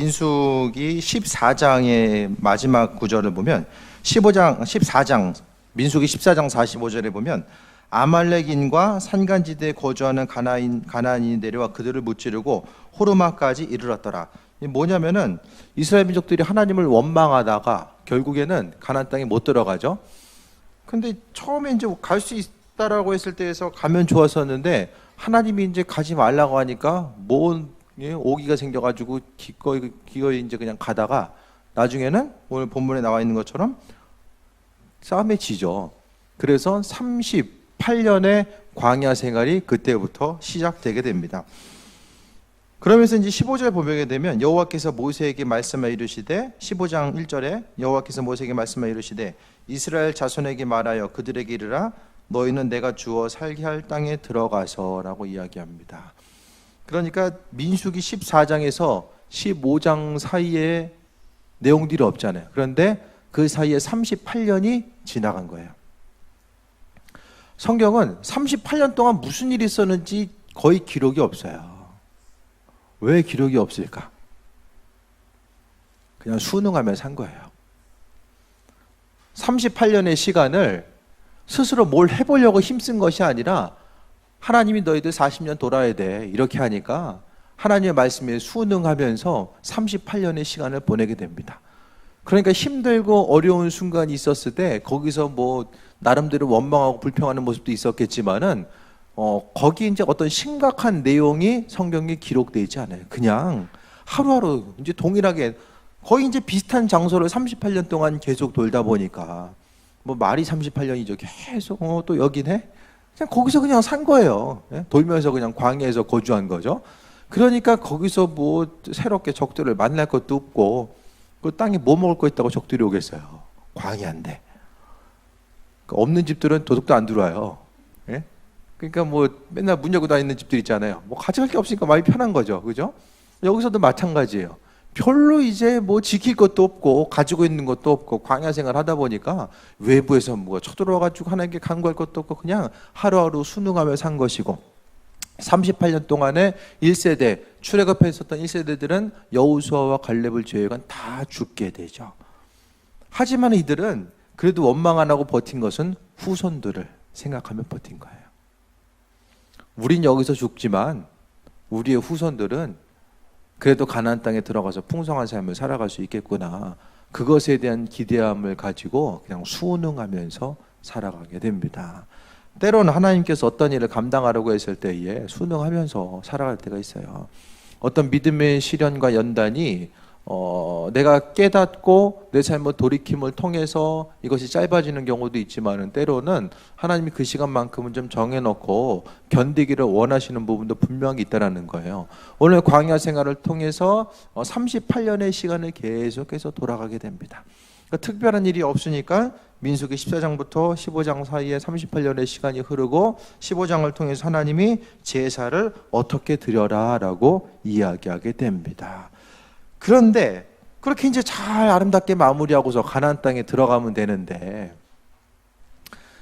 민수기 14장의 마지막 구절을 보면 14장 민수기 14장 45절에 보면 아말렉인과 산간지대에 거주하는 가나안인이 내려와 그들을 무찌르고 호르마까지 이르렀더라. 이게 뭐냐면은 이스라엘 민족들이 하나님을 원망하다가 결국에는 가나안 땅에 못 들어가죠. 근데 처음에 이제 갈 수 있다라고 했을 때에서 가면 좋았었는데 하나님이 이제 가지 말라고 하니까 오기가 생겨가지고 기꺼이 이제 그냥 가다가 나중에는 오늘 본문에 나와 있는 것처럼 싸움에 지죠. 그래서 38년의 광야 생활이 그때부터 시작되게 됩니다. 그러면서 이제 15절 보게 되면 여호와께서 모세에게 말씀하여 이르시되 15장 1절에 여호와께서 모세에게 말씀하여 이르시되 이스라엘 자손에게 말하여 그들에게 이르라 너희는 내가 주어 살게 할 땅에 들어가서라고 이야기합니다. 그러니까 민수기 14장에서 15장 사이에 내용들이 없잖아요. 그런데 그 사이에 38년이 지나간 거예요. 성경은 38년 동안 무슨 일이 있었는지 거의 기록이 없어요. 왜 기록이 없을까? 그냥 순응하며 산 거예요. 38년의 시간을 스스로 뭘 해보려고 힘쓴 것이 아니라 하나님이 너희들 40년 돌아야 돼 이렇게 하니까 하나님의 말씀에 순응하면서 38년의 시간을 보내게 됩니다. 그러니까 힘들고 어려운 순간이 있었을 때 거기서 뭐 나름대로 원망하고 불평하는 모습도 있었겠지만은 거기 이제 어떤 심각한 내용이 성경에 기록되지 않아요. 그냥 하루하루 이제 동일하게 거의 이제 비슷한 장소를 38년 동안 계속 돌다 보니까 뭐 말이 38년이죠. 계속 또 여긴 해? 그냥 거기서 그냥 산 거예요. 돌면서 그냥 광야에서 거주한 거죠. 그러니까 거기서 뭐 새롭게 적들을 만날 것도 없고 그 땅에 뭐 먹을 거 있다고 적들이 오겠어요. 광야인데. 없는 집들은 도둑도 안 들어와요. 예? 그러니까 뭐 맨날 문 열고 다니는 집들 있잖아요. 뭐 가져갈 게 없으니까 마음이 편한 거죠. 그죠? 여기서도 마찬가지예요. 별로 이제 뭐 지킬 것도 없고 가지고 있는 것도 없고 광야 생활 하다 보니까 외부에서 뭐가 쳐들어와가지고 하나님께 간구할 것도 없고 그냥 하루하루 순응하며 산 것이고 38년 동안에 1세대 출애굽해 있었던 1세대들은 여호수아와 갈렙을 제외한 다 죽게 되죠. 하지만 이들은 그래도 원망 안 하고 버틴 것은 후손들을 생각하며 버틴 거예요. 우린 여기서 죽지만 우리의 후손들은 그래도 가나안 땅에 들어가서 풍성한 삶을 살아갈 수 있겠구나. 그것에 대한 기대함을 가지고 그냥 순응하면서 살아가게 됩니다. 때로는 하나님께서 어떤 일을 감당하려고 했을 때에 순응하면서 살아갈 때가 있어요. 어떤 믿음의 시련과 연단이 내가 깨닫고 내 삶의 돌이킴을 통해서 이것이 짧아지는 경우도 있지만 때로는 하나님이 그 시간만큼은 좀 정해놓고 견디기를 원하시는 부분도 분명히 있다는 거예요. 오늘 광야 생활을 통해서 38년의 시간을 계속해서 돌아가게 됩니다. 그러니까 특별한 일이 없으니까 민수기 14장부터 15장 사이에 38년의 시간이 흐르고 15장을 통해서 하나님이 제사를 어떻게 드려라 라고 이야기하게 됩니다. 그런데 그렇게 이제 잘 아름답게 마무리하고서 가나안 땅에 들어가면 되는데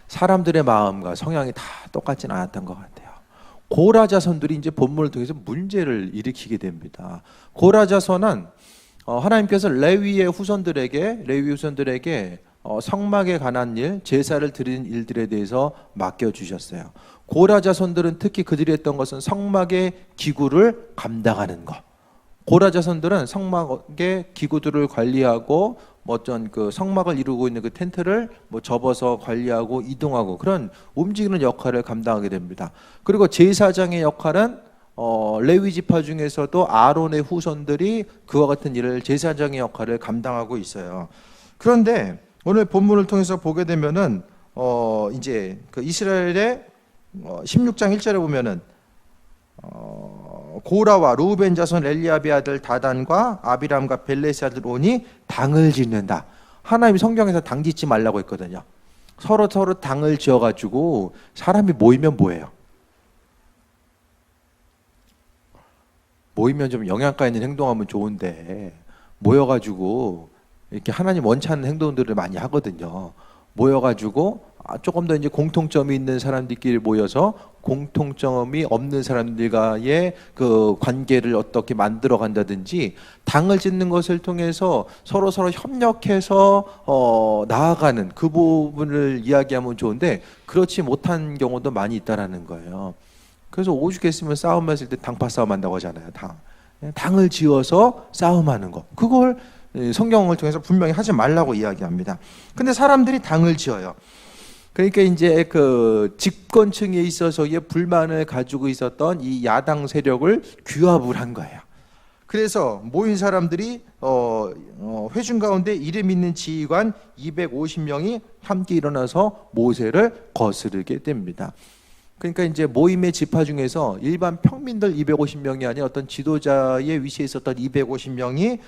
사람들의 마음과 성향이 다 똑같지는 않았던 것 같아요. 고라 자손들이 이제 본문을 통해서 문제를 일으키게 됩니다. 고라 자손은 하나님께서 레위 후손들에게 성막에 관한 일, 제사를 드리는 일들에 대해서 맡겨주셨어요. 고라 자손들은 특히 그들이 했던 것은 성막의 기구를 감당하는 것. 고라 자손들은 성막의 기구들을 관리하고 어떤 그 성막을 이루고 있는 그 텐트를 뭐 접어서 관리하고 이동하고 그런 움직이는 역할을 감당하게 됩니다. 그리고 제사장의 역할은 레위 지파 중에서도 아론의 후손들이 그와 같은 일을 제사장의 역할을 감당하고 있어요. 그런데 오늘 본문을 통해서 보게 되면은 이제 그 이스라엘의 16장 1절에 보면은 고라와 루벤 자손 엘리압의 아들 다단과 아비람과 벨레스 아들 온이 당을 짓는다. 하나님이 성경에서 당 짓지 말라고 했거든요. 서로 당을 지어가지고 사람이 모이면 뭐예요? 모이면 좀 영양가 있는 행동하면 좋은데 모여가지고 이렇게 하나님 원치 않는 행동들을 많이 하거든요. 모여가지고 조금 더 이제 공통점이 있는 사람들끼리 모여서 공통점이 없는 사람들과의 그 관계를 어떻게 만들어 간다든지 당을 짓는 것을 통해서 서로 협력해서 나아가는 그 부분을 이야기하면 좋은데 그렇지 못한 경우도 많이 있다라는 거예요. 그래서 오죽했으면 싸움했을 때 당파 싸움 한다고 하잖아요. 당을 지어서 싸움하는 거. 그걸 성경을 통해서 분명히 하지 말라고 이야기합니다. 근데 사람들이 당을 지어요. 그러니까 이제 그 집권층에 있어서의 불만을 가지고 있었던 이 야당 세력을 규합을 한 거예요. 그래서 모인 사람들이 회중 가운데 이름 있는 지휘관 250명이 함께 일어나서 모세를 거스르게 됩니다. 그러니까 이제 모임의 지파 중에서 일반 평민들 250명이 아닌 어떤 지도자의 위치에 있었던 250명이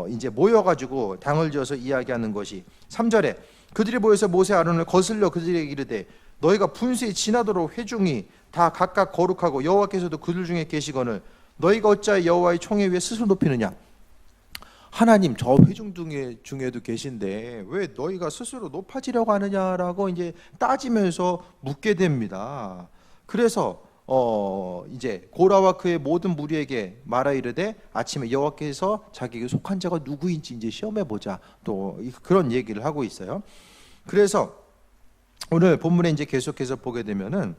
이제 모여가지고 당을 지어서 이야기하는 것이 3절에 그들이 모여서 모세 아론을 거슬려 그들에게 이르되 너희가 분수에 지나도록 회중이 다 각각 거룩하고 여호와께서도 그들 중에 계시거늘 너희가 어찌하여 여호와의 총회 위에 스스로 높이느냐. 하나님 저 회중 중에도 계신데 왜 너희가 스스로 높아지려고 하느냐라고 이제 따지면서 묻게 됩니다. 그래서 이제 고라와 그의 모든 무리에게 말하 이르되 아침에 여호와께서 자기에게 속한 자가 누구인지 이제 시험해 보자. 또 그런 얘기를 하고 있어요. 그래서 오늘 본문에 이제 계속해서 보게 되면은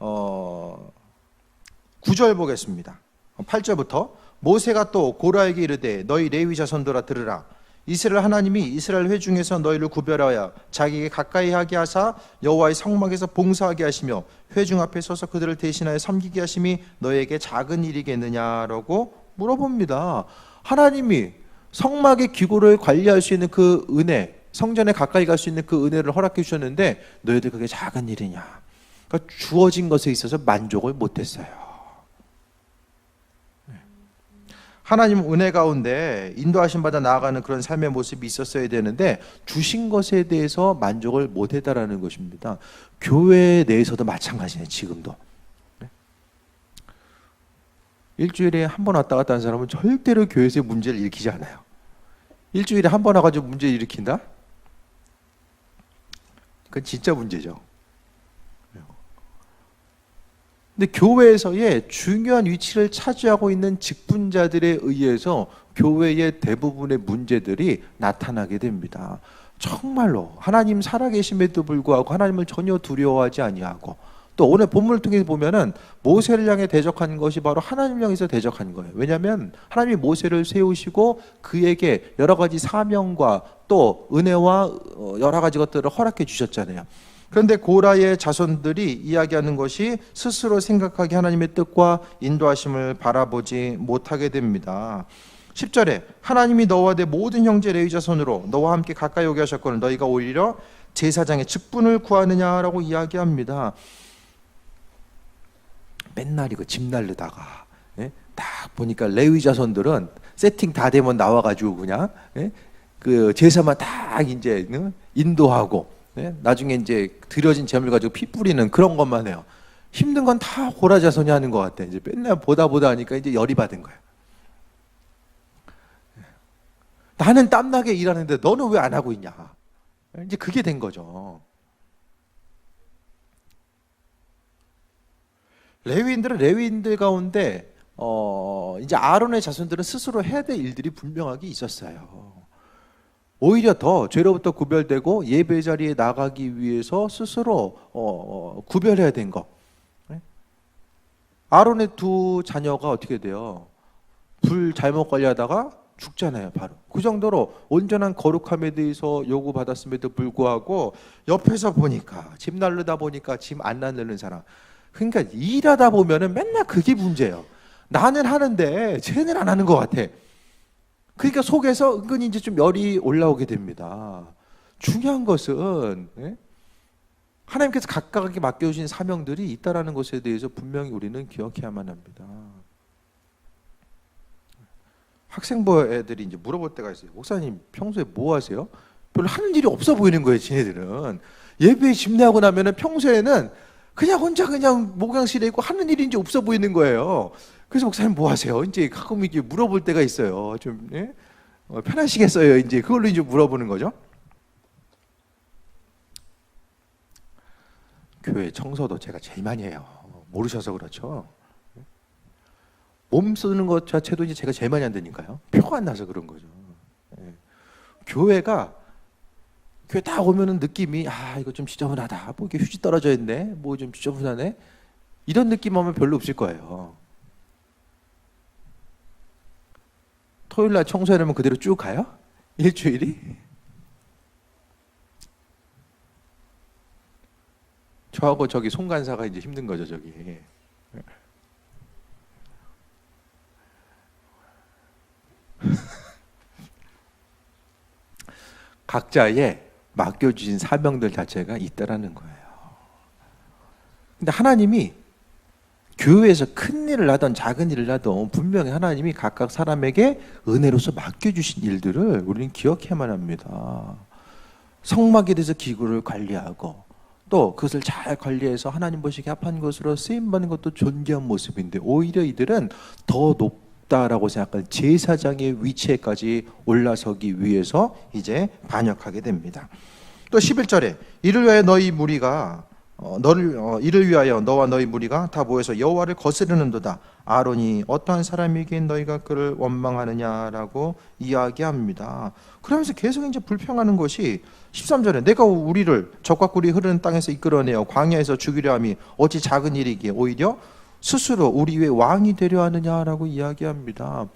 9절 보겠습니다. 8절부터 모세가 또 고라에게 이르되 너희 레위 자손들아 들으라. 이스라엘 하나님이 이스라엘 회중에서 너희를 구별하여 자기에게 가까이 하게 하사 여호와의 성막에서 봉사하게 하시며 회중 앞에 서서 그들을 대신하여 섬기게 하심이 너희에게 작은 일이겠느냐라고 물어봅니다. 하나님이 성막의 기구를 관리할 수 있는 그 은혜, 성전에 가까이 갈 수 있는 그 은혜를 허락해 주셨는데 너희들 그게 작은 일이냐. 그러니까 주어진 것에 있어서 만족을 못했어요. 하나님 은혜 가운데 인도하심 받아 나아가는 그런 삶의 모습이 있었어야 되는데 주신 것에 대해서 만족을 못했다라는 것입니다. 교회 내에서도 마찬가지네. 지금도 일주일에 한 번 왔다 갔다 하는 사람은 절대로 교회에서 문제를 일으키지 않아요. 일주일에 한 번 와가지고 문제 일으킨다? 그건 진짜 문제죠. 근데 교회에서의 중요한 위치를 차지하고 있는 직분자들에 의해서 교회의 대부분의 문제들이 나타나게 됩니다. 정말로 하나님 살아계심에도 불구하고 하나님을 전혀 두려워하지 아니하고 또 오늘 본문을 통해서 보면은 모세를 향해 대적한 것이 바로 하나님을 향해서 대적한 거예요. 왜냐하면 하나님이 모세를 세우시고 그에게 여러 가지 사명과 또 은혜와 여러 가지 것들을 허락해 주셨잖아요. 그런데 고라의 자손들이 이야기하는 것이 스스로 생각하기 하나님의 뜻과 인도하심을 바라보지 못하게 됩니다. 10절에 하나님이 너와 내 모든 형제 레위 자손으로 너와 함께 가까이 오게 하셨거늘 너희가 오히려 제사장의 직분을 구하느냐라고 이야기합니다. 맨날 이거 집 날르다가 딱 보니까 레위 자손들은 세팅 다 되면 나와가지고 그냥 그 제사만 딱 이제 인도하고 나중에 이제 드려진 재물 가지고 피 뿌리는 그런 것만 해요. 힘든 건 다 고라 자손이 하는 것 같아. 이제 맨날 보다 하니까 이제 열이 받은 거야. 나는 땀나게 일하는데 너는 왜 안 하고 있냐? 이제 그게 된 거죠. 레위인들은 레위인들 가운데 이제 아론의 자손들은 스스로 해야 될 일들이 분명하게 있었어요. 오히려 더 죄로부터 구별되고 예배 자리에 나가기 위해서 스스로 구별해야 된 것. 아론의 두 자녀가 어떻게 돼요? 불 잘못 관리하다가 죽잖아요. 바로 그 정도로 온전한 거룩함에 대해서 요구받았음에도 불구하고 옆에서 보니까 짐 나르다 보니까 짐 안 나르는 사람. 그러니까 일하다 보면은 맨날 그게 문제예요. 나는 하는데 쟤는 안 하는 것 같아. 그러니까 속에서 은근히 이제 좀 열이 올라오게 됩니다. 중요한 것은 하나님께서 각각에게 맡겨주신 사명들이 있다라는 것에 대해서 분명히 우리는 기억해야만 합니다. 학생부 애들이 이제 물어볼 때가 있어요. 목사님 평소에 뭐 하세요? 별로 하는 일이 없어 보이는 거예요. 지네들은 예배에 집례하고 나면은 평소에는 그냥 혼자 그냥 목양실에 있고 하는 일이 이제 없어 보이는 거예요. 그래서 목사님 뭐 하세요? 이제 가끔 이렇게 물어볼 때가 있어요. 좀 편하시겠어요? 이제 그걸로 이제 물어보는 거죠. 교회 청소도 제가 제일 많이 해요. 모르셔서 그렇죠. 몸 쓰는 것 자체도 이제 제가 제일 많이 한다니까요. 표가 안 나서 그런 거죠. 예. 교회가 교회 딱 오면은 느낌이 이거 좀 지저분하다. 뭐 이게 휴지 떨어져 있네. 뭐 좀 지저분하네. 이런 느낌 하면 별로 없을 거예요. 토요일 날 청소해놓으면 그대로 쭉 가요? 일주일이? 저하고 저기 송간사가 이제 힘든 거죠, 저기. 각자의 맡겨주신 사명들 자체가 있다라는 거예요. 근데 하나님이 교회에서 큰 일을 하던 작은 일을 하던 분명히 하나님이 각각 사람에게 은혜로서 맡겨주신 일들을 우리는 기억해야만 합니다. 성막에 대해서 기구를 관리하고 또 그것을 잘 관리해서 하나님 보시기에 합한 것으로 쓰임받는 것도 존귀한 모습인데 오히려 이들은 더 높다라고 생각하는 제사장의 위치에까지 올라서기 위해서 이제 반역하게 됩니다. 또 11절에 이를 위하여 너희 무리가 이를 위하여 너와 너희 무리가 다 모여서 여호와를 거스르는도다. 아론이 어떠한 사람이기에 너희가 그를 원망하느냐라고 이야기합니다. 그러면서 계속 이제 불평하는 것이 13절에 내가 우리를 적과 꿀이 흐르는 땅에서 이끌어내어 광야에서 죽이려 함이 어찌 작은 일이기에 오히려 스스로 우리 위에 왕이 되려 하느냐라고 이야기합니다.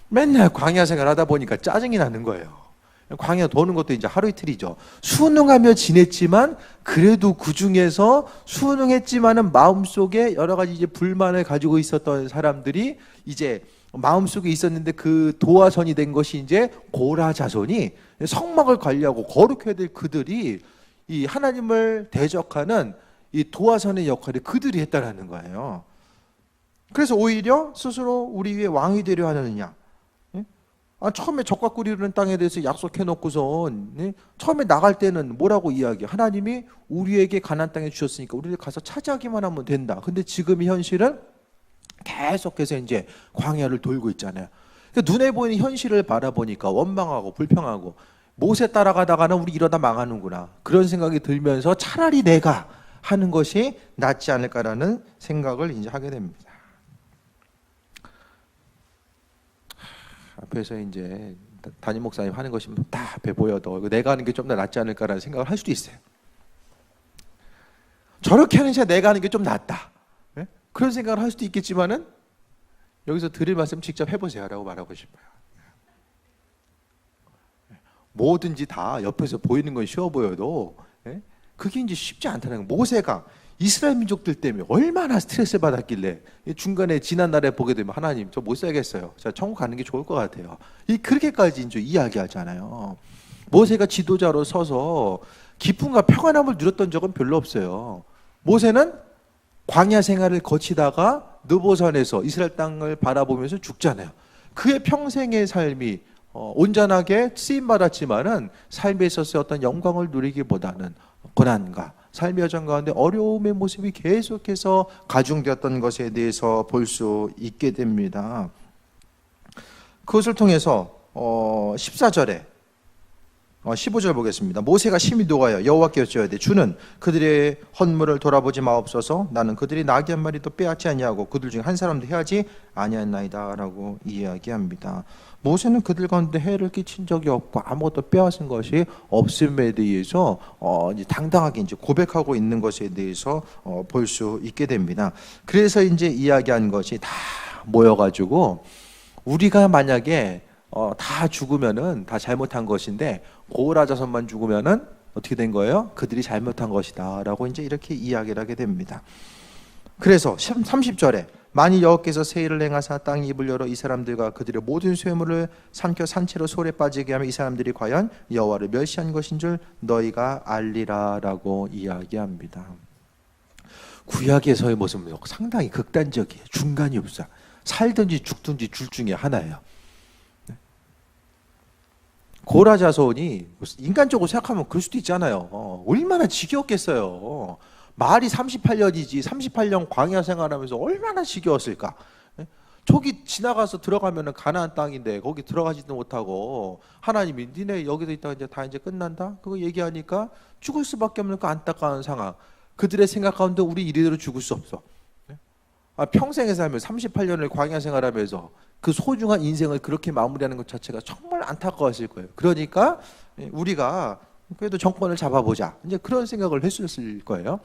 맨날 광야 생활하다 보니까 짜증이 나는 거예요. 광야 도는 것도 이제 하루 이틀이죠. 순응하며 지냈지만 그래도 그 중에서 순응했지만은 마음속에 여러 가지 이제 불만을 가지고 있었던 사람들이 이제 마음속에 있었는데 그 도화선이 된 것이 이제 고라 자손이 성막을 관리하고 거룩해야 될 그들이 이 하나님을 대적하는 이 도화선의 역할을 그들이 했다라는 거예요. 그래서 오히려 스스로 우리 위에 왕이 되려 하느냐. 처음에 적과 꿀이 흐르는 땅에 대해서 약속해 놓고선 처음에 나갈 때는 뭐라고 이야기해? 하나님이 우리에게 가나안 땅에 주셨으니까 우리를 가서 차지하기만 하면 된다. 근데 지금 현실은 계속해서 이제 광야를 돌고 있잖아요. 그러니까 눈에 보이는 현실을 바라보니까 원망하고 불평하고 모세 따라가다가는 우리 이러다 망하는구나. 그런 생각이 들면서 차라리 내가 하는 것이 낫지 않을까라는 생각을 이제 하게 됩니다. 앞에서 이제 담임 목사님 하는 것이 다 앞에 보여도 내가 하는 게 좀 더 낫지 않을까라는 생각을 할 수도 있어요. 저렇게 하는 게 내가 하는 게 좀 낫다. 네? 그런 생각을 할 수도 있겠지만은 여기서 드릴 말씀 직접 해보세요라고 말하고 싶어요. 뭐든지 다 옆에서 보이는 건 쉬워 보여도 그게 이제 쉽지 않다는 거예요. 모세가 이스라엘 민족들 때문에 얼마나 스트레스 받았길래 중간에 지난날에 보게 되면 하나님 저 못 살겠어요. 자 천국 가는 게 좋을 것 같아요. 그렇게까지 이제 이야기하잖아요. 모세가 지도자로 서서 기쁨과 평안함을 누렸던 적은 별로 없어요. 모세는 광야 생활을 거치다가 느보산에서 이스라엘 땅을 바라보면서 죽잖아요. 그의 평생의 삶이 온전하게 쓰임 받았지만은 삶에 있어서 어떤 영광을 누리기보다는 고난과 삶의 여정 가운데 어려움의 모습이 계속해서 가중되었던 것에 대해서 볼 수 있게 됩니다. 그것을 통해서 14절에 15절 보겠습니다. 모세가 심히 노하여 여호와께 여쭈어되 주는 그들의 헌물을 돌아보지 마옵소서. 나는 그들이 나귀 한 마리도 빼앗지 아니하고 그들 중에 한 사람도 해하지 아니하나이다 라고 이야기합니다. 모세는 그들 가운데 해를 끼친 적이 없고 아무것도 빼앗은 것이 없음에 대해서 이제 당당하게 이제 고백하고 있는 것에 대해서 볼 수 있게 됩니다. 그래서 이제 이야기한 것이 다 모여가지고 우리가 만약에 다 죽으면은 다 잘못한 것인데 고라 자손만 죽으면은 어떻게 된 거예요? 그들이 잘못한 것이다라고 이제 이렇게 이야기를 하게 됩니다. 그래서 30절에 만일 여호와께서 세일을 행하사 땅이 입을 열어 이 사람들과 그들의 모든 쇠물을 삼켜 산채로 솔에 빠지게 하면 이 사람들이 과연 여호와를 멸시한 것인 줄 너희가 알리라라고 이야기합니다. 구약에서의 모습은 상당히 극단적이에요. 중간이 없어. 살든지 죽든지 둘 중에 하나예요. 고라 자손이 인간적으로 생각하면 그럴 수도 있잖아요. 얼마나 지겨웠겠어요. 말이 38년이지 38년 광야 생활하면서 얼마나 지겨웠을까. 저기 지나가서 들어가면 가나안 땅인데 거기 들어가지도 못하고 하나님이 니네 여기서 있다가 이제 다 이제 끝난다 그거 얘기하니까 죽을 수밖에 없는 그 안타까운 상황. 그들의 생각 가운데 우리 이대로 죽을 수 없어. 평생에 살면 38년을 광야 생활하면서 그 소중한 인생을 그렇게 마무리하는 것 자체가 정말 안타까웠을 거예요. 그러니까 우리가 그래도 정권을 잡아보자, 이제 그런 생각을 했을 거예요.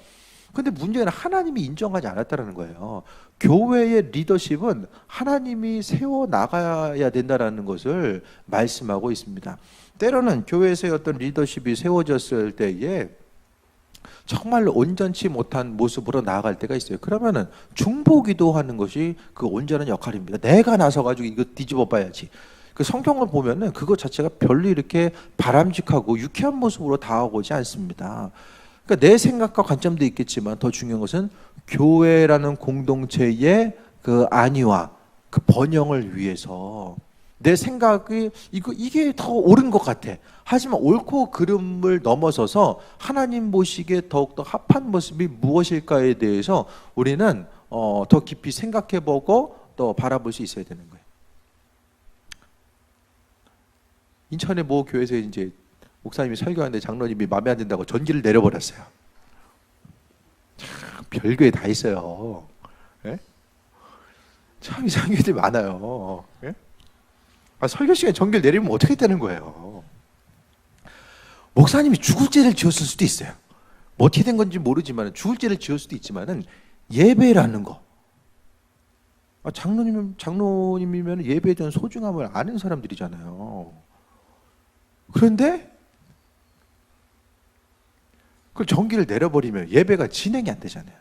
근데 문제는 하나님이 인정하지 않았다는 거예요. 교회의 리더십은 하나님이 세워 나가야 된다는 것을 말씀하고 있습니다. 때로는 교회에서의 어떤 리더십이 세워졌을 때에 정말로 온전치 못한 모습으로 나아갈 때가 있어요. 그러면은 중보기도하는 것이 그 온전한 역할입니다. 내가 나서가지고 이거 뒤집어 봐야지. 그 성경을 보면은 그것 자체가 별로 이렇게 바람직하고 유쾌한 모습으로 다가오지 않습니다. 그러니까 내 생각과 관점도 있겠지만 더 중요한 것은 교회라는 공동체의 그 안위와 그 번영을 위해서 내 생각이 이게 더 옳은 것 같아. 하지만 옳고 그름을 넘어서서 하나님 보시기에 더욱더 합한 모습이 무엇일까에 대해서 우리는 더 깊이 생각해보고 또 바라볼 수 있어야 되는 거예요. 인천의 모 교회에서 이제 목사님이 설교하는데 장로님이 마음에 안 든다고 전기를 내려버렸어요. 참 별게 다 있어요. 예? 참 이상한 게 많아요. 예? 설교 시간에 전기를 내리면 어떻게 되는 거예요? 목사님이 죽을 죄를 지었을 수도 있어요. 뭐 어떻게 된 건지 모르지만 죽을 죄를 지을 수도 있지만은 예배라는 거. 장로님이면 예배에 대한 소중함을 아는 사람들이잖아요. 그런데 그 전기를 내려버리면 예배가 진행이 안 되잖아요.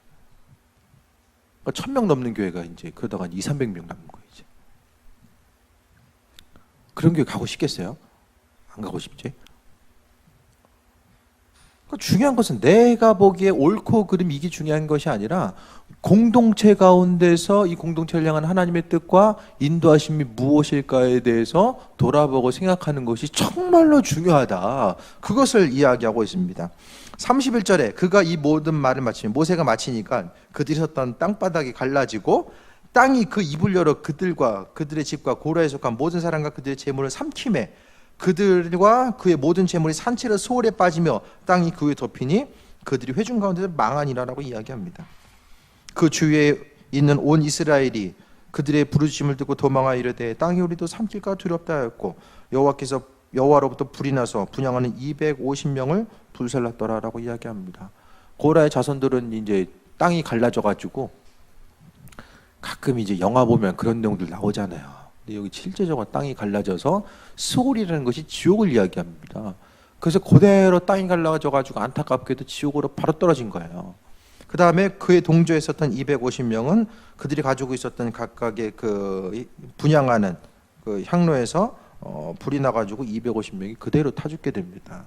1000명 넘는 교회가 이제 그러다가 200~300명 남는 거예요. 이제. 그런 교회 가고 싶겠어요? 안 가고 싶지? 중요한 것은 내가 보기에 옳고 그름 이게 중요한 것이 아니라 공동체 가운데서 이 공동체를 향한 하나님의 뜻과 인도하심이 무엇일까에 대해서 돌아보고 생각하는 것이 정말로 중요하다. 그것을 이야기하고 있습니다. 31절에 그가 이 모든 말을 마치면 모세가 마치니까 그들이 섰던 땅바닥이 갈라지고 땅이 그 입을 열어 그들과 그들의 집과 고라에 속한 모든 사람과 그들의 재물을 삼키매 그들과 그의 모든 재물이 산채로 소홀에 빠지며 땅이 그 위에 덮이니 그들이 회중 가운데서 망하니라라고 이야기합니다. 그 주위에 있는 온 이스라엘이 그들의 부르짖음을 듣고 도망하여 이르되 땅이 우리도 삼킬까 두렵다 하였고 여호와로부터 불이 나서 분향하는 250명을 불살랐더라라고 이야기합니다. 고라의 자손들은 이제 땅이 갈라져 가지고 가끔 이제 영화 보면 그런 내용들 나오잖아요. 근데 여기 실제적으로 땅이 갈라져서 스올이라는 것이 지옥을 이야기합니다. 그래서 그대로 땅이 갈라져 가지고 안타깝게도 지옥으로 바로 떨어진 거예요. 그 다음에 그의 동조에 있었던 250명은 그들이 가지고 있었던 각각의 그 분향하는 그 향로에서 불이 나가지고 250명이 그대로 타 죽게 됩니다.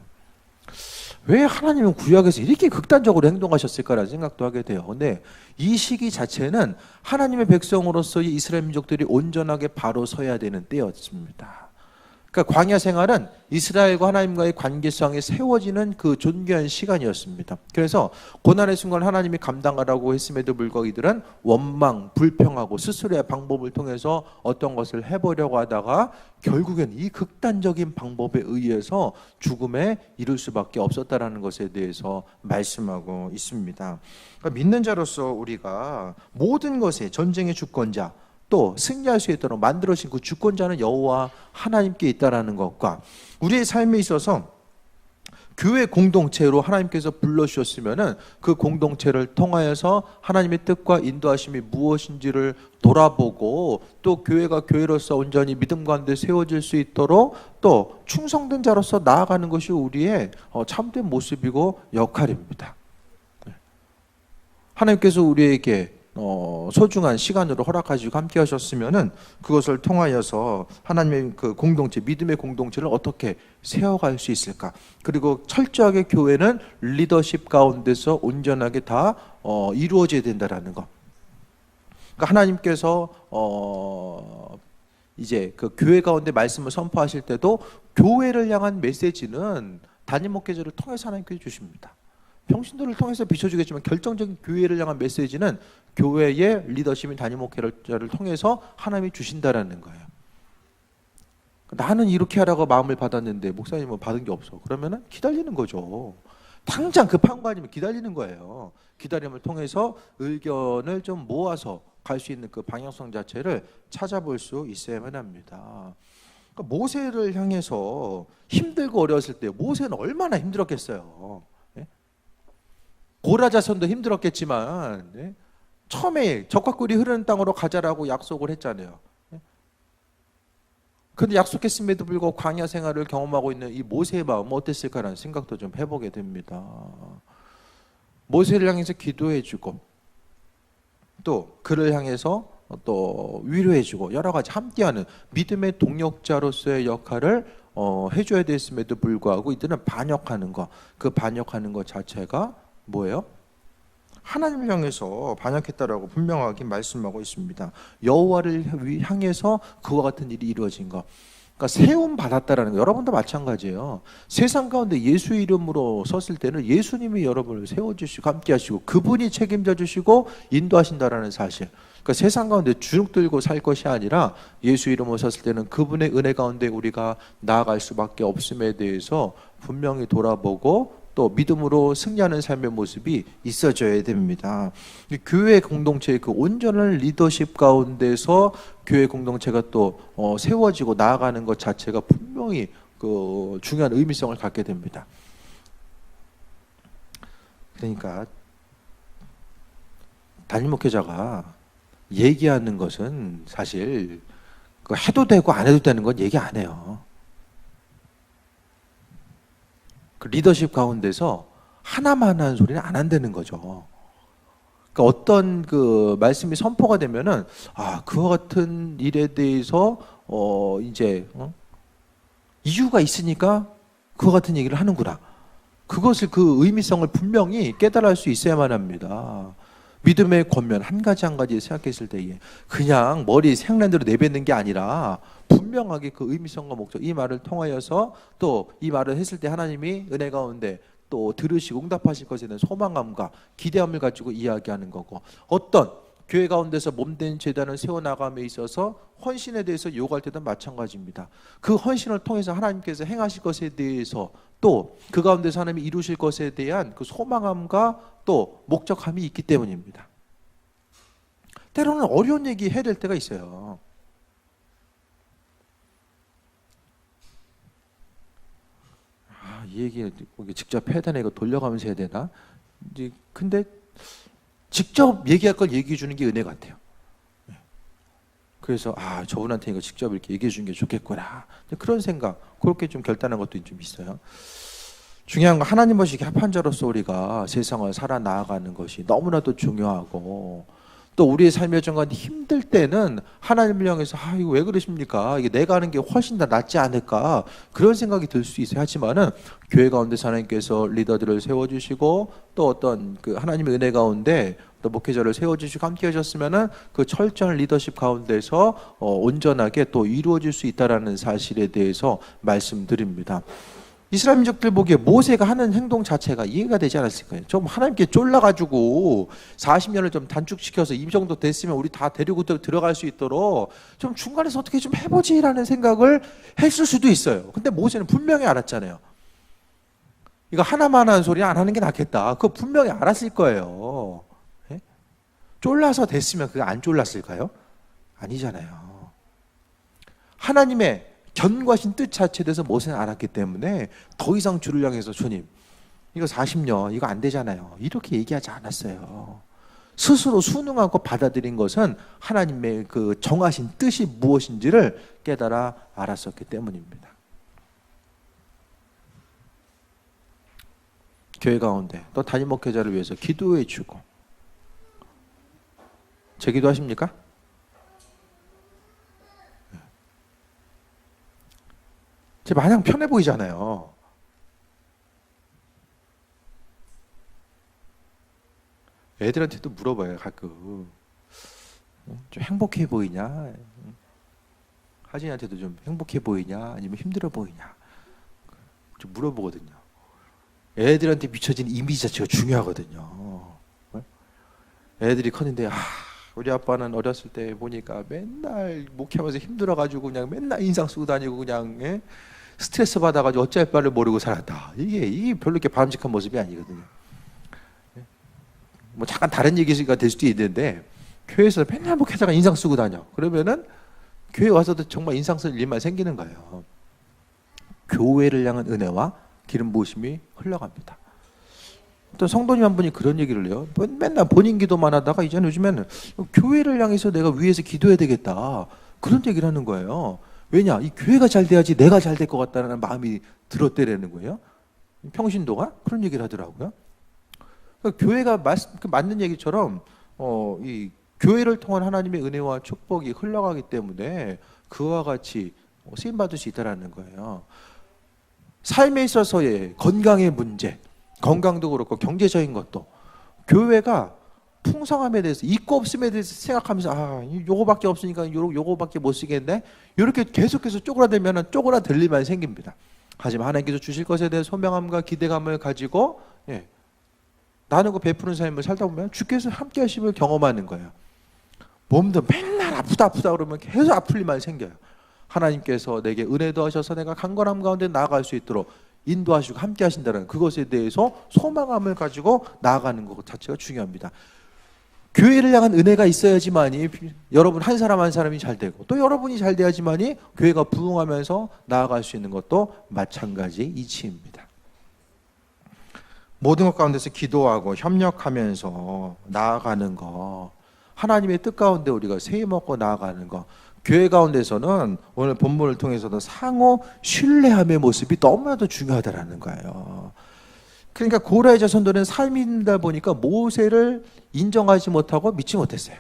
왜 하나님은 구약에서 이렇게 극단적으로 행동하셨을까라는 생각도 하게 돼요. 근데 이 시기 자체는 하나님의 백성으로서의 이스라엘 민족들이 온전하게 바로 서야 되는 때였습니다. 그러니까 광야 생활은 이스라엘과 하나님과의 관계성이 세워지는 그 존귀한 시간이었습니다. 그래서 고난의 순간 하나님이 감당하라고 했음에도 불구하고 이들은 원망, 불평하고 스스로의 방법을 통해서 어떤 것을 해보려고 하다가 결국엔 이 극단적인 방법에 의해서 죽음에 이를 수밖에 없었다라는 것에 대해서 말씀하고 있습니다. 그러니까 믿는 자로서 우리가 모든 것에 전쟁의 주권자 또 승리할 수 있도록 만들어진 그 주권자는 여호와 하나님께 있다라는 것과 우리의 삶에 있어서 교회 공동체로 하나님께서 불러주셨으면은 그 공동체를 통하여서 하나님의 뜻과 인도하심이 무엇인지를 돌아보고 또 교회가 교회로서 온전히 믿음 가운데 세워질 수 있도록 또 충성된 자로서 나아가는 것이 우리의 참된 모습이고 역할입니다. 하나님께서 우리에게 소중한 시간으로 허락하시고 함께 하셨으면은 그것을 통하여서 하나님의 그 공동체, 믿음의 공동체를 어떻게 세워갈 수 있을까? 그리고 철저하게 교회는 리더십 가운데서 온전하게 다 이루어져야 된다라는 것. 그러니까 하나님께서 이제 그 교회 가운데 말씀을 선포하실 때도 교회를 향한 메시지는 단임 목회자를 통해서 하나님께서 주십니다. 평신도를 통해서 비춰주겠지만 결정적인 교회를 향한 메시지는 교회의 리더십인 단임 목회자를 통해서 하나님이 주신다라는 거예요. 나는 이렇게 하라고 마음을 받았는데 목사님은 받은 게 없어. 그러면은 기다리는 거죠. 당장 급한 거 아니면 기다리는 거예요. 기다림을 통해서 의견을 좀 모아서 갈 수 있는 그 방향성 자체를 찾아볼 수 있어야만 합니다. 그러니까 모세를 향해서 힘들고 어려웠을 때 모세는 얼마나 힘들었겠어요. 예? 고라자손도 힘들었겠지만, 예? 처음에 적과 꿀이 흐르는 땅으로 가자라고 약속을 했잖아요. 근데 약속했음에도 불구하고 광야 생활을 경험하고 있는 이 모세의 마음은 어땠을까라는 생각도 좀 해보게 됩니다. 모세를 향해서 기도해주고 또 그를 향해서 또 위로해주고 여러 가지 함께하는 믿음의 동력자로서의 역할을 해줘야 됐음에도 불구하고 이들은 반역하는 것, 그 반역하는 것 자체가 뭐예요? 하나님을 향해서 반역했다라고 분명하게 말씀하고 있습니다. 여호와를 향해서 그와 같은 일이 이루어진 것. 그러니까 세움 받았다라는 거. 여러분도 마찬가지예요. 세상 가운데 예수 이름으로 섰을 때는 예수님이 여러분을 세워주시고 함께하시고 그분이 책임져 주시고 인도하신다라는 사실. 그러니까 세상 가운데 주눅 들고 살 것이 아니라 예수 이름으로 섰을 때는 그분의 은혜 가운데 우리가 나아갈 수밖에 없음에 대해서 분명히 돌아보고 또 믿음으로 승리하는 삶의 모습이 있어져야 됩니다. 교회 공동체의 그 온전한 리더십 가운데서 교회 공동체가 또 세워지고 나아가는 것 자체가 분명히 그 중요한 의미성을 갖게 됩니다. 그러니까 담임 목회자가 얘기하는 것은 사실 해도 되고 안 해도 되는 건 얘기 안 해요. 그 리더십 가운데서 하나만 하는 소리는 안 한다는 거죠. 그러니까 어떤 그 말씀이 선포가 되면은 그와 같은 일에 대해서 이유가 있으니까 그와 같은 얘기를 하는구나. 그것을 그 의미성을 분명히 깨달을 수 있어야만 합니다. 믿음의 권면 한 가지 한 가지 생각했을 때에 그냥 머리 생각난 대로 내뱉는 게 아니라 분명하게 그 의미성과 목적, 이 말을 통하여서 또 이 말을 했을 때 하나님이 은혜 가운데 또 들으시고 응답하실 것에 대한 소망감과 기대함을 가지고 이야기하는 거고, 어떤 교회 가운데서 몸된 제단을 세워나감에 있어서 헌신에 대해서 요구할 때도 마찬가지입니다. 그 헌신을 통해서 하나님께서 행하실 것에 대해서 또 그 가운데서 하나님이 이루실 것에 대한 그 소망함과 또 목적함이 있기 때문입니다. 때로는 어려운 얘기 해야 될 때가 있어요. 이 얘기 직접 해야 되나, 이거 돌려가면서 해야 되나? 근데 직접 얘기할 걸 얘기해 주는 게 은혜 같아요. 그래서 저분한테 이거 직접 이렇게 얘기해 주는 게 좋겠구나, 그런 생각, 그렇게 좀 결단한 것도 좀 있어요. 중요한 건 하나님 보시기에 합한 자로서 우리가 세상을 살아나가는 것이 너무나도 중요하고, 또 우리의 삶의 정말 힘들 때는 하나님을 향해서 이거 왜 그러십니까? 이게 내가 하는 게 훨씬 더 낫지 않을까? 그런 생각이 들 수 있어요. 하지만은 교회 가운데 하나님께서 리더들을 세워주시고 또 어떤 그 하나님의 은혜 가운데 또 목회자를 세워주시고 함께 하셨으면은 그 철저한 리더십 가운데서 온전하게 또 이루어질 수 있다라는 사실에 대해서 말씀드립니다. 이스라엘 민족들 보기에 모세가 하는 행동 자체가 이해가 되지 않았을까요? 좀 하나님께 쫄라가지고 40년을 좀 단축시켜서 이 정도 됐으면 우리 다 데리고 들어갈 수 있도록 좀 중간에서 어떻게 좀 해보지라는 생각을 했을 수도 있어요. 근데 모세는 분명히 알았잖아요. 이거 하나만 하는 소리 안 하는 게 낫겠다. 그거 분명히 알았을 거예요. 네? 쫄라서 됐으면 그게 안 쫄랐을까요? 아니잖아요. 하나님의 견고하신 뜻 자체에 대해서 모세는 알았기 때문에 더 이상 주를 향해서 주님 이거 40년 이거 안 되잖아요, 이렇게 얘기하지 않았어요. 스스로 순응하고 받아들인 것은 하나님의 그 정하신 뜻이 무엇인지를 깨달아 알았었기 때문입니다. 교회 가운데 또 담임 목회자를 위해서 기도해 주고, 제 기도하십니까? 제 마냥 편해 보이잖아요. 애들한테도 물어봐요, 가끔. 좀 행복해 보이냐? 하진이한테도 좀 행복해 보이냐? 아니면 힘들어 보이냐? 좀 물어보거든요. 애들한테 비춰진 이미지 자체가 중요하거든요. 애들이 컸는데 우리 아빠는 어렸을 때 보니까 맨날 목회하면서 힘들어가지고 그냥 맨날 인상 쓰고 다니고 그냥 스트레스 받아가지고 어찌할 바를 모르고 살았다. 이게 별로 이렇게 바람직한 모습이 아니거든요. 뭐 잠깐 다른 얘기가 될 수도 있는데 교회에서 맨날 목회자가 인상 쓰고 다녀. 그러면은 교회 와서도 정말 인상 쓸 일만 생기는 거예요. 교회를 향한 은혜와 기름 부으심이 흘러갑니다. 또 성도님 한 분이 그런 얘기를 해요. 맨날 본인 기도만 하다가 이제는 요즘에는 교회를 향해서 내가 위에서 기도해야 되겠다. 그런 얘기를 하는 거예요. 왜냐? 이 교회가 잘 돼야지 내가 잘 될 것 같다는 마음이 들었대라는 거예요. 평신도가 그런 얘기를 하더라고요. 그러니까 교회가 맞는 얘기처럼 이 교회를 통한 하나님의 은혜와 축복이 흘러가기 때문에 그와 같이 쓰임 받을 수 있다라는 거예요. 삶에 있어서의 건강의 문제, 건강도 그렇고 경제적인 것도 교회가 풍성함에 대해서 있고 없음에 대해서 생각하면서 요거밖에 없으니까 요거밖에 못 쓰겠네. 이렇게 계속해서 쪼그라들면 쪼그라들 일만 생깁니다. 하지만 하나님께서 주실 것에 대한 소명함과 기대감을 가지고 나누고 베푸는 삶을 살다 보면 주께서 함께 하심을 경험하는 거예요. 몸도 맨날 아프다 그러면 계속 아플 일만 생겨요. 하나님께서 내게 은혜도 하셔서 내가 강건함 가운데 나아갈 수 있도록 인도하시고 함께 하신다는 그것에 대해서 소망함을 가지고 나아가는 것 자체가 중요합니다. 교회를 향한 은혜가 있어야지만이 여러분 한 사람 한 사람이 잘 되고 또 여러분이 잘 돼야지만이 교회가 부흥하면서 나아갈 수 있는 것도 마찬가지 이치입니다. 모든 것 가운데서 기도하고 협력하면서 나아가는 거, 하나님의 뜻 가운데 우리가 세임먹고 나아가는 거, 교회 가운데서는 오늘 본문을 통해서도 상호 신뢰함의 모습이 너무나도 중요하다라는 거예요. 그러니까 고라의 자손들은 삶이 힘들다 보니까 모세를 인정하지 못하고 믿지 못했어요.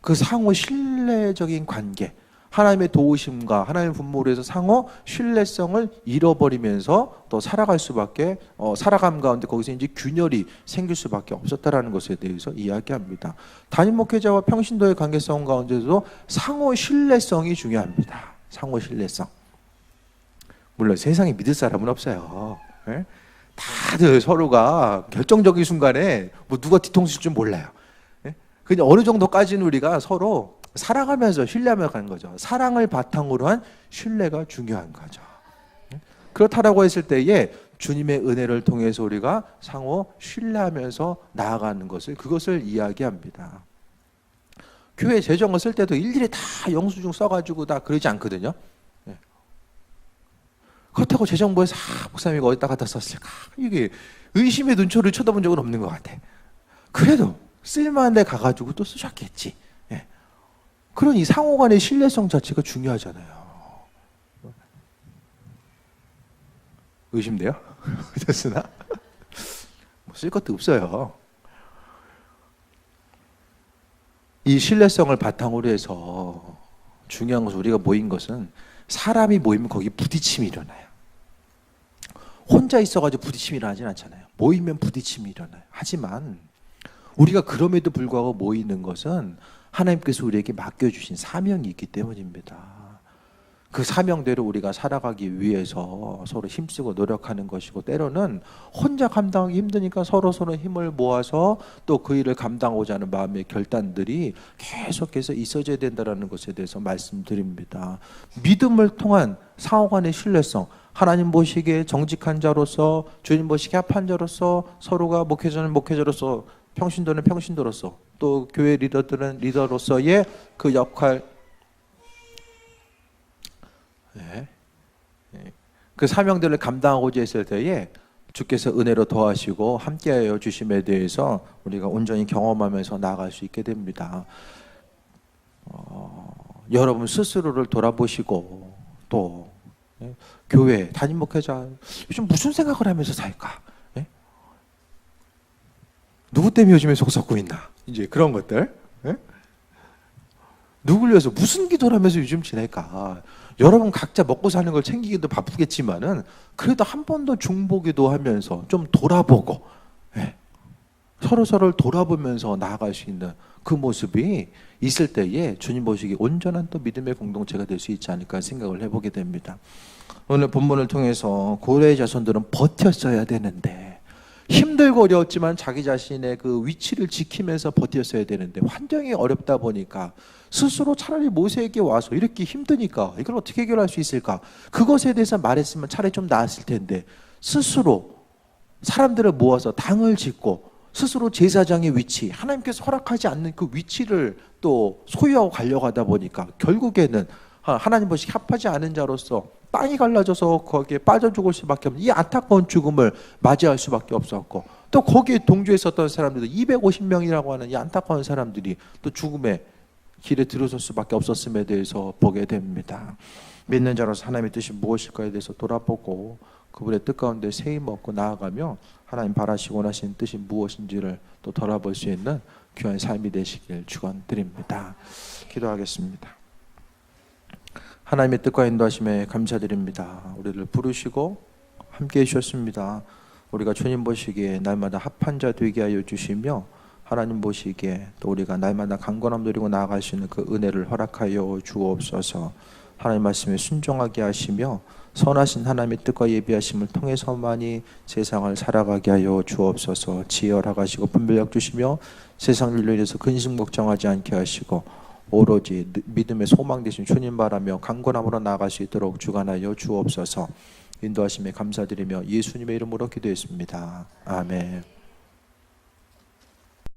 그 상호 신뢰적인 관계, 하나님의 도우심과 하나님의 분모로 해서 상호 신뢰성을 잃어버리면서 또 살아갈 수밖에 살아감 가운데 거기서 이제 균열이 생길 수밖에 없었다라는 것에 대해서 이야기합니다. 담임 목회자와 평신도의 관계성 가운데도 상호 신뢰성이 중요합니다. 상호 신뢰성. 물론 세상에 믿을 사람은 없어요. 네? 다들 서로가 결정적인 순간에 뭐 누가 뒤통수 칠 줄 몰라요. 네? 그냥 어느 정도까지는 우리가 서로 사랑하면서 신뢰하며 가는 거죠. 사랑을 바탕으로 한 신뢰가 중요한 거죠. 그렇다라고 했을 때에 주님의 은혜를 통해서 우리가 상호 신뢰하면서 나아가는 그것을 이야기합니다. 교회 재정을 쓸 때도 일일이 다 영수증 써가지고 다 그러지 않거든요. 그렇다고 재정부에서 목사님이 어디다 갖다 썼을까? 이게 의심의 눈초리를 쳐다본 적은 없는 것 같아. 그래도 쓸만한 데 가가지고 또 쓰셨겠지. 그런 이 상호 간의 신뢰성 자체가 중요하잖아요. 의심돼요? 됐으나? 쓸 것도 없어요. 이 신뢰성을 바탕으로 해서 중요한 것은 우리가 모인 것은 사람이 모이면 거기 부딪힘이 일어나요. 혼자 있어가지고 부딪힘이 일어나진 않잖아요. 모이면 부딪힘이 일어나요. 하지만 우리가 그럼에도 불구하고 모이는 것은 하나님께서 우리에게 맡겨주신 사명이 있기 때문입니다. 그 사명대로 우리가 살아가기 위해서 서로 힘쓰고 노력하는 것이고 때로는 혼자 감당하기 힘드니까 서로 힘을 모아서 또 그 일을 감당하고자 하는 마음의 결단들이 계속해서 있어져야 된다는 것에 대해서 말씀드립니다. 믿음을 통한 상호 간의 신뢰성, 하나님 보시기에 정직한 자로서 주님 보시기에 합한 자로서 서로가 목회자는 목회자로서 평신도는 평신도로서 또 교회 리더들은 리더로서의 그 역할 그 사명들을 감당하고자 했을 때에 주께서 은혜로 도와주시고 함께하여 주심에 대해서 우리가 온전히 경험하면서 나아갈 수 있게 됩니다. 여러분 스스로를 돌아보시고 또 교회 담임 목회자 요즘 무슨 생각을 하면서 살까? 누구 때문에 요즘에 속 썩고 있나? 이제 그런 것들. 누굴 위해서 무슨 기도를 하면서 요즘 지낼까? 여러분 각자 먹고 사는 걸 챙기기도 바쁘겠지만은 그래도 한 번 더 중보기도 하면서 좀 돌아보고 서로를 돌아보면서 나아갈 수 있는 그 모습이 있을 때에 주님 보시기에 온전한 또 믿음의 공동체가 될 수 있지 않을까 생각을 해보게 됩니다. 오늘 본문을 통해서 고레의 자손들은 버텼어야 되는데 힘들고 어려웠지만 자기 자신의 그 위치를 지키면서 버텼어야 되는데 환경이 어렵다 보니까 스스로 차라리 모세에게 와서 이렇게 힘드니까 이걸 어떻게 해결할 수 있을까? 그것에 대해서 말했으면 차라리 좀 나았을 텐데 스스로 사람들을 모아서 당을 짓고 스스로 제사장의 위치, 하나님께서 허락하지 않는 그 위치를 또 소유하고 가려고 하다 보니까 결국에는 하나님 보시기 합하지 않은 자로서 땅이 갈라져서 거기에 빠져 죽을 수밖에 없는 이 안타까운 죽음을 맞이할 수밖에 없었고, 또 거기에 동조에 있었던 사람들도 250명이라고 하는 이 안타까운 사람들이 또 죽음의 길에 들어설 수밖에 없었음에 대해서 보게 됩니다. 믿는 자로서 하나님의 뜻이 무엇일까에 대해서 돌아보고 그분의 뜻 가운데 세임 얻고 나아가며 하나님 바라시고 원하시는 뜻이 무엇인지를 또 돌아볼 수 있는 귀한 삶이 되시길 축원드립니다. 기도하겠습니다. 하나님의 뜻과 인도하심에 감사드립니다. 우리를 부르시고 함께해 주셨습니다. 우리가 주님 보시기에 날마다 합한 자 되게 하여 주시며 하나님 보시기에 또 우리가 날마다 강건함 누리고 나아갈 수 있는 그 은혜를 허락하여 주옵소서. 하나님 말씀에 순종하게 하시며 선하신 하나님의 뜻과 예비하심을 통해서만이 세상을 살아가게 하여 주옵소서. 지혜하가시고 분별력 주시며 세상 일로 인해서 근심 걱정하지 않게 하시고 오로지 믿음의 소망 되신 주님 바라며 강건함으로 나아갈 수 있도록 주관하여 주옵소서. 인도하심에 감사드리며 예수님의 이름으로 기도했습니다. 아멘.